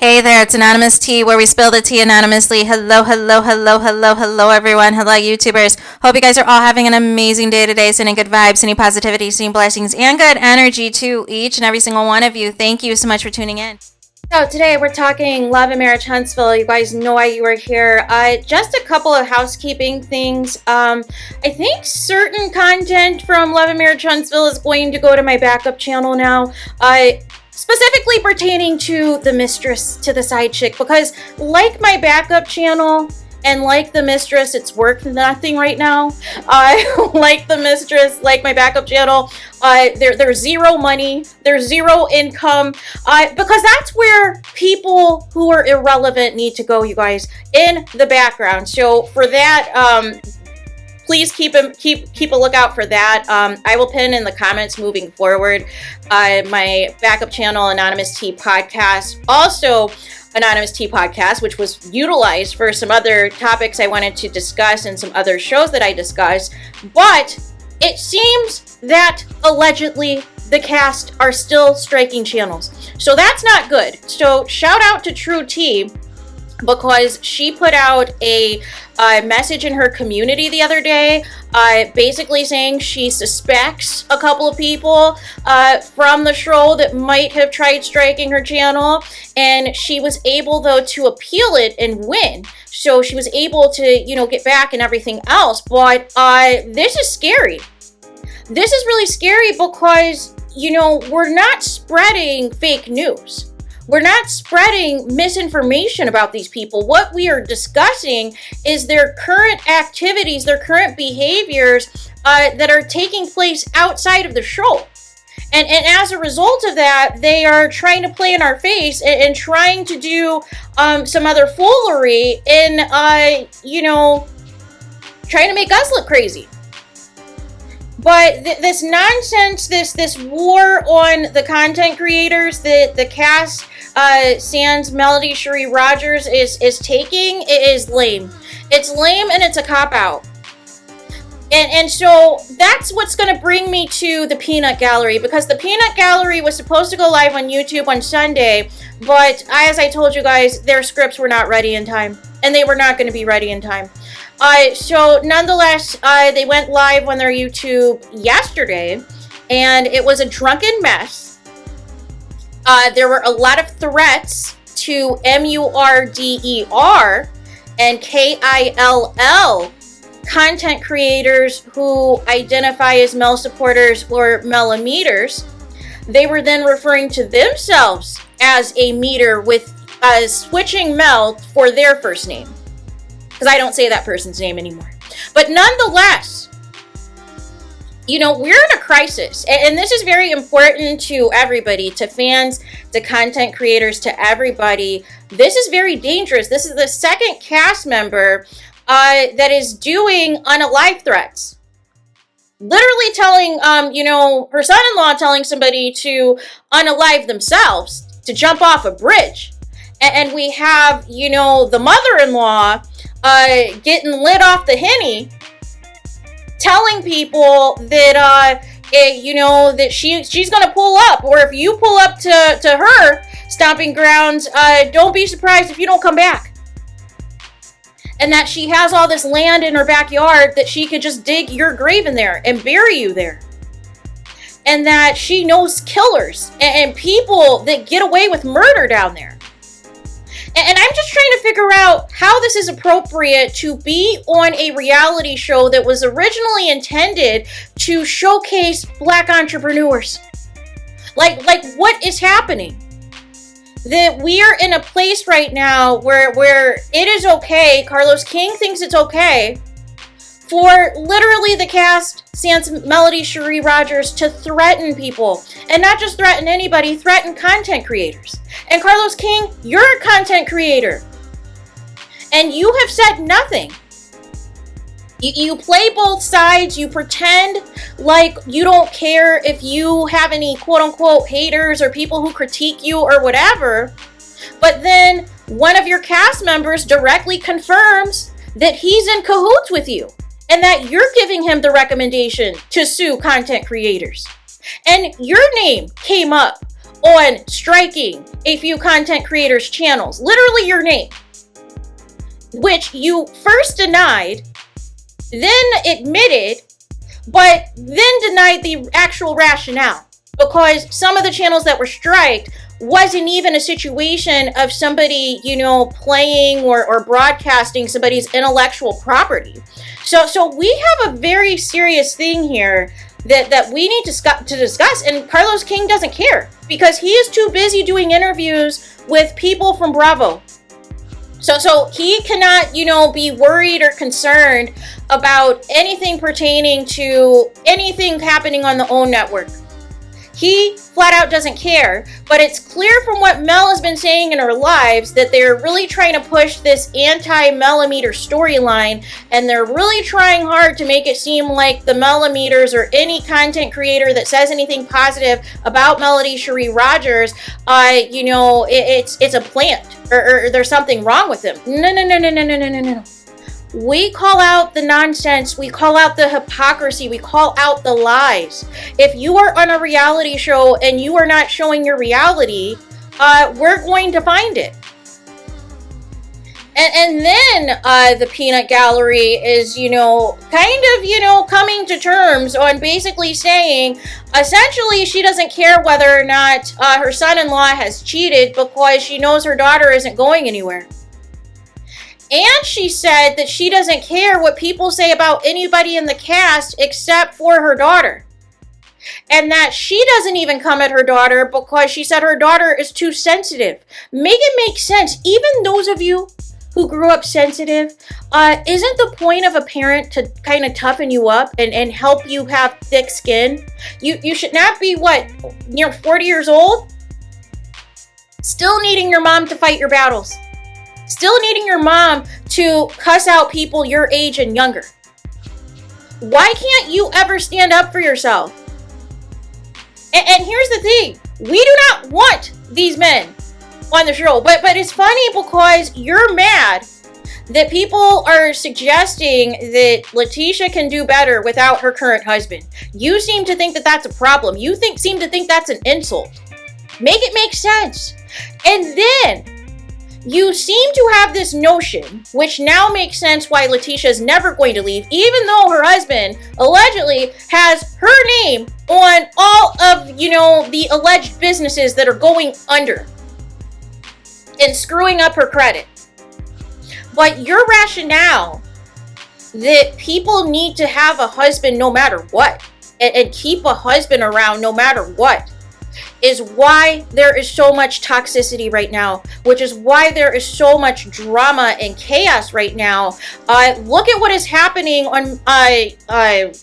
Hey there, it's Anonymous Tea, where we spill the tea anonymously. Hello, hello, hello, hello, hello, everyone. Hello, YouTubers. Hope you guys are all having an amazing day today, sending good vibes, sending positivity, sending blessings, and good energy to each and every single one of you. Thank you so much for tuning in. So today we're talking love and marriage Huntsville. You guys know why you are here. Just a couple of housekeeping things. I think certain content from Love and Marriage Huntsville is going to go to my backup channel now. Specifically pertaining to the mistress, to the side chick, because like my backup channel and like the mistress, it's worth nothing right now. Like the mistress, like my backup channel, there's zero money, there's zero income, because that's where people who are irrelevant need to go, you guys, in the background. So for that, please keep a lookout for that. I will pin in the comments moving forward my backup channel, Anonymous Tea Podcast. Also, Anonymous Tea Podcast, which was utilized for some other topics I wanted to discuss and some other shows that I discussed. But it seems that allegedly the cast are still striking channels. So that's not good. So shout out to True Tea, because she put out a message in her community the other day, basically saying she suspects a couple of people from the show that might have tried striking her channel, and she was able, though, to appeal it and win. So she was able to, get back and everything else. But this is scary. This is really scary because, we're not spreading fake news. We're not spreading misinformation about these people. What we are discussing is their current activities, their current behaviors that are taking place outside of the show. And as a result of that, they are trying to play in our face and trying to do some other foolery and, trying to make us look crazy. But this nonsense, this war on the content creators that the cast sans Melody Cherie Rogers is taking, it is lame. It's lame and it's a cop-out. And so that's what's going to bring me to the Peanut Gallery, because the Peanut Gallery was supposed to go live on YouTube on Sunday, but as I told you guys, their scripts were not ready in time, and they were not going to be ready in time. So nonetheless, they went live on their YouTube yesterday, and it was a drunken mess. There were a lot of threats to MURDER and KILL content creators who identify as Mel supporters or Melometers. They were then referring to themselves as a meter with switching Mel for their first name, because I don't say that person's name anymore. But nonetheless, we're in a crisis. And this is very important to everybody, to fans, to content creators, to everybody. This is very dangerous. This is the second cast member that is doing Unalive threats. Literally telling, her son-in-law telling somebody to unalive themselves, to jump off a bridge. And we have, the mother-in-law getting lit off the Henny, telling people that, that she's going to pull up, or if you pull up to her stomping grounds, don't be surprised if you don't come back. And that she has all this land in her backyard that she could just dig your grave in there and bury you there. And that she knows killers and people that get away with murder down there. And I'm just trying to figure out how this is appropriate to be on a reality show that was originally intended to showcase Black entrepreneurs. Like what is happening? That we are in a place right now where it is okay, Carlos King thinks it's okay, for literally the cast, sans Melody Cherie Rogers, to threaten people. And not just threaten anybody, threaten content creators. And Carlos King, you're a content creator. And you have said nothing. You play both sides. You pretend like you don't care if you have any quote-unquote haters or people who critique you or whatever. But then one of your cast members directly confirms that he's in cahoots with you and that you're giving him the recommendation to sue content creators. And your name came up on striking a few content creators' channels, literally your name, which you first denied, then admitted, but then denied the actual rationale, because some of the channels that were striked wasn't even a situation of somebody, playing or broadcasting somebody's intellectual property. So we have a very serious thing here that we need to discuss, and Carlos King doesn't care because he is too busy doing interviews with people from Bravo. So he cannot, be worried or concerned about anything pertaining to anything happening on the OWN network. He flat out doesn't care, but it's clear from what Mel has been saying in her lives that they're really trying to push this anti-Melometer storyline, and they're really trying hard to make it seem like the Melometers or any content creator that says anything positive about Melody Cherie Rogers, it's a plant or there's something wrong with them. No. We call out the nonsense, we call out the hypocrisy, we call out the lies. If you are on a reality show and you are not showing your reality, we're going to find it. And then the peanut gallery is, coming to terms on basically saying, essentially, she doesn't care whether or not her son-in-law has cheated because she knows her daughter isn't going anywhere. And she said that she doesn't care what people say about anybody in the cast except for her daughter. And that she doesn't even come at her daughter because she said her daughter is too sensitive. Make it make sense. Even those of you who grew up sensitive, isn't the point of a parent to kind of toughen you up and help you have thick skin? You should not be, near 40 years old? Still needing your mom to fight your battles. Still needing your mom to cuss out people your age and younger. Why can't you ever stand up for yourself? And here's the thing. We do not want these men on the show. But it's funny because you're mad that people are suggesting that Letitia can do better without her current husband. You seem to think that that's a problem. You seem to think that's an insult. Make it make sense. And then you seem to have this notion, which now makes sense why Letitia is never going to leave, even though her husband allegedly has her name on all of, the alleged businesses that are going under and screwing up her credit. But your rationale that people need to have a husband no matter what, and keep a husband around no matter what, is why there is so much toxicity right now, which is why there is so much drama and chaos right now. Look at what is happening on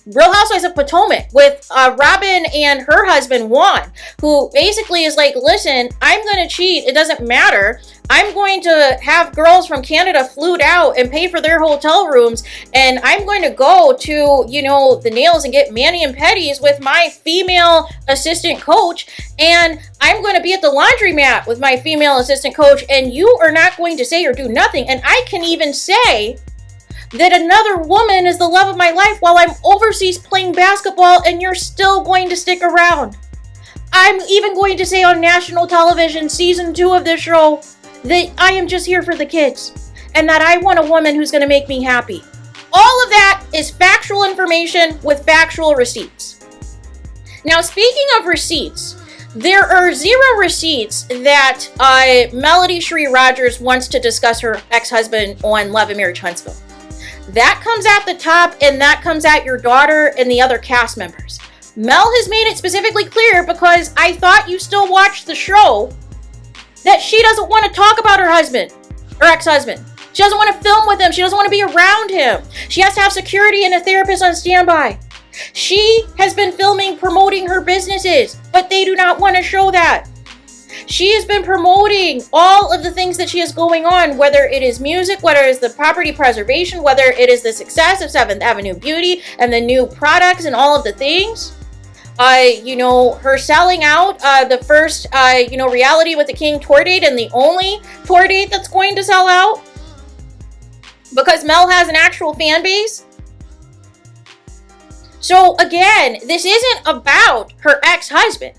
Real Housewives of Potomac with Robin and her husband Juan, who basically is like, listen, I'm going to cheat. It doesn't matter. I'm going to have girls from Canada flued out and pay for their hotel rooms, and I'm going to go to, the nails and get mani and pedis with my female assistant coach, and I'm going to be at the laundromat with my female assistant coach, and you are not going to say or do nothing. And I can even say that another woman is the love of my life while I'm overseas playing basketball, and you're still going to stick around. I'm even going to say on national television, season 2 of this show, that I am just here for the kids and that I want a woman who's going to make me happy. All of that is factual information with factual receipts. Now, speaking of receipts, there are 0 receipts that Melody Cherie Rogers wants to discuss her ex-husband on Love and Marriage Huntsville. That comes at the top, and that comes at your daughter and the other cast members. Mel has made it specifically clear, because I thought you still watched the show, that she doesn't want to talk about her husband, her ex-husband. She doesn't want to film with him. She doesn't want to be around him. She has to have security and a therapist on standby. She has been filming, promoting her businesses, but they do not want to show that. She has been promoting all of the things that she has going on, whether it is music, whether it is the property preservation, whether it is the success of 7th Avenue Beauty and the new products and all of the things. Her selling out the first, Reality with the King tour date, and the only tour date that's going to sell out because Mel has an actual fan base. So again, this isn't about her ex-husband.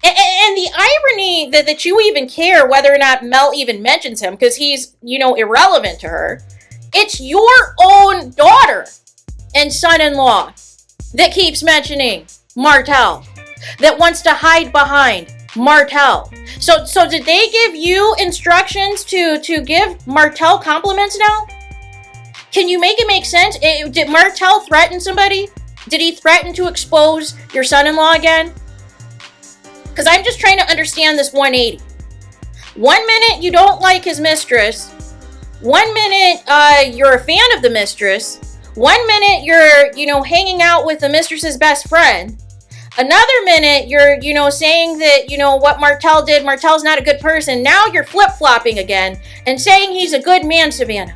And the irony that you even care whether or not Mel even mentions him, because he's, irrelevant to her. It's your own daughter and son-in-law that keeps mentioning Martel, that wants to hide behind Martel. So did they give you instructions to give Martel compliments now? Can you make it make sense? Did Martel threaten somebody? Did he threaten to expose your son-in-law again? Because I'm just trying to understand this 180. 1 minute you don't like his mistress. 1 minute you're a fan of the mistress. 1 minute you're, hanging out with the mistress's best friend. Another minute you're, saying that, what Martel did, Martel's not a good person. Now you're flip-flopping again and saying he's a good man, Savannah.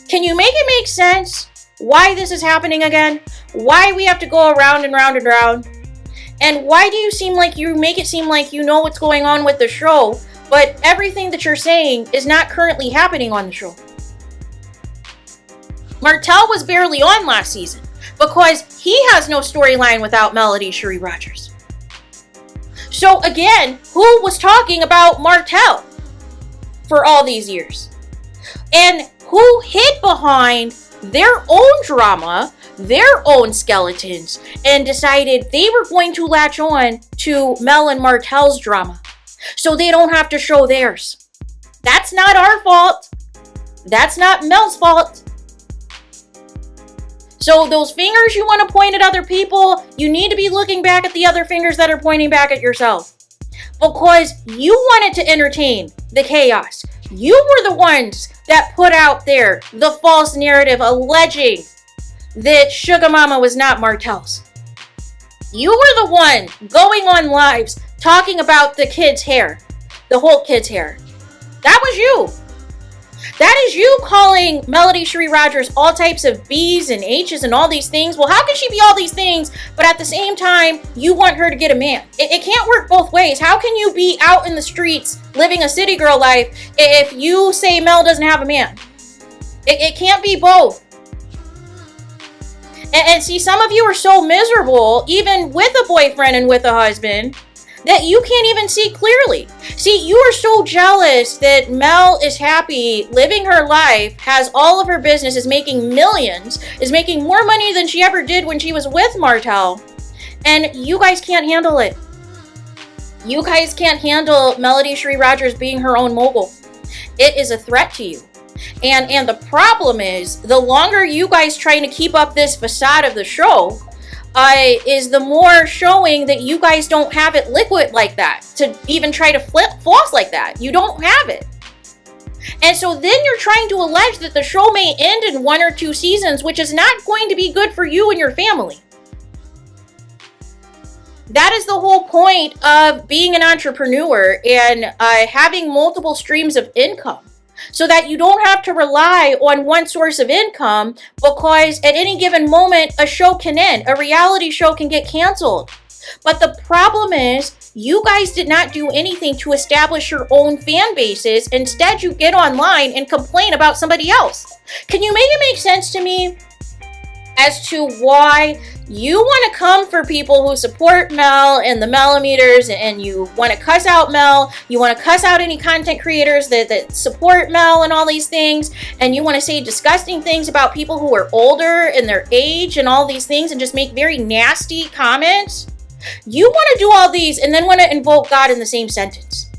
Can you make it make sense why this is happening again? Why we have to go around and round and round? And why do you make it seem like you know what's going on with the show, but everything that you're saying is not currently happening on the show? Martel was barely on last season because he has no storyline without Melody Cherie Rogers. So again, who was talking about Martel for all these years? And who hid behind their own drama, their own skeletons, and decided they were going to latch on to Mel and Martel's drama so they don't have to show theirs? That's not our fault. That's not Mel's fault. So those fingers you want to point at other people, you need to be looking back at the other fingers that are pointing back at yourself. Because you wanted to entertain the chaos. You were the ones that put out there the false narrative alleging that Sugar Mama was not Martel's. You were the one going on lives talking about the kid's hair, the Holt kid's hair. That was you. That is you calling Melody Cherie Rogers all types of B's and H's and all these things. Well, how can she be all these things, but at the same time, you want her to get a man? It can't work both ways. How can you be out in the streets living a city girl life if you say Mel doesn't have a man? It can't be both. And see, some of you are so miserable, even with a boyfriend and with a husband, that you can't even see clearly. See, you are so jealous that Mel is happy, living her life, has all of her business, is making millions, is making more money than she ever did when she was with Martel. And you guys can't handle it. You guys can't handle Melody Cherie Rogers being her own mogul. It is a threat to you. And the problem is, the longer you guys trying to keep up this facade of the show, is the more showing that you guys don't have it liquid like that, to even try to floss like that. You don't have it. And so then you're trying to allege that the show may end in 1 or 2 seasons, which is not going to be good for you and your family. That is the whole point of being an entrepreneur and having multiple streams of income, so that you don't have to rely on one source of income, because at any given moment, a show can end. A reality show can get canceled. But the problem is, you guys did not do anything to establish your own fan bases. Instead, you get online and complain about somebody else. Can you make it make sense to me as to why you want to come for people who support Mel and the Melometers, and you want to cuss out Mel, you want to cuss out any content creators that support Mel and all these things, and you want to say disgusting things about people who are older in their age and all these things, and just make very nasty comments? You want to do all these and then want to invoke God in the same sentence.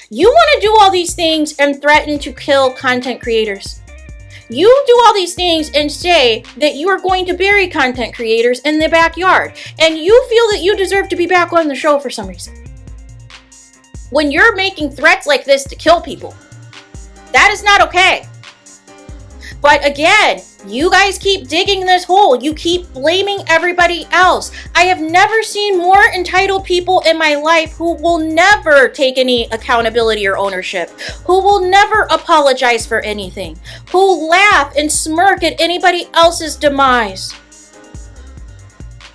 You want to do all these things and threaten to kill content creators. You do all these things and say that you are going to bury content creators in the backyard, and you feel that you deserve to be back on the show for some reason. When you're making threats like this to kill people, that is not okay. But again, you guys keep digging this hole. You keep blaming everybody else. I have never seen more entitled people in my life who will never take any accountability or ownership, who will never apologize for anything, who laugh and smirk at anybody else's demise.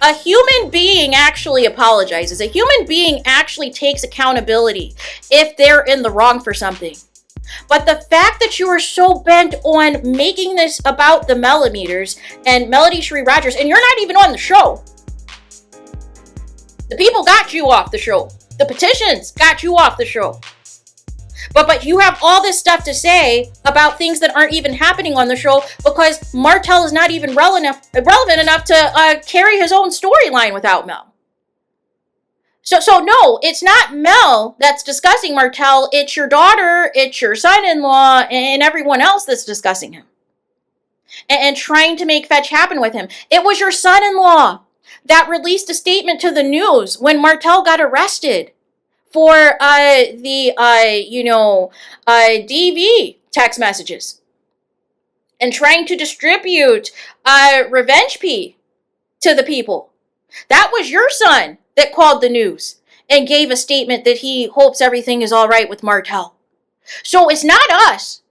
A human being actually apologizes. A human being actually takes accountability if they're in the wrong for something. But the fact that you are so bent on making this about the Melometers and Melody Cherie Rogers, and you're not even on the show. The people got you off the show. The petitions got you off the show. But you have all this stuff to say about things that aren't even happening on the show because Martel is not even relevant enough to carry his own storyline without Mel. So no, it's not Mel that's discussing Martel. It's your daughter, it's your son-in-law, and everyone else that's discussing him. And trying to make fetch happen with him. It was your son-in-law that released a statement to the news when Martel got arrested for DV text messages and trying to distribute revenge P to the people. That was your son that called the news and gave a statement that he hopes everything is all right with Martel. So it's not us.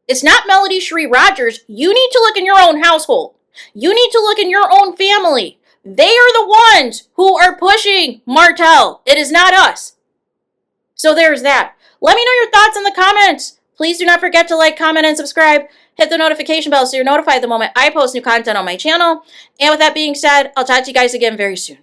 It's not Melody Cherie Rogers. You need to look in your own household. You need to look in your own family. They are the ones who are pushing Martel. It is not us. So there's that. Let me know your thoughts in the comments. Please do not forget to like, comment, and subscribe. Hit the notification bell so you're notified the moment I post new content on my channel. And with that being said, I'll talk to you guys again very soon.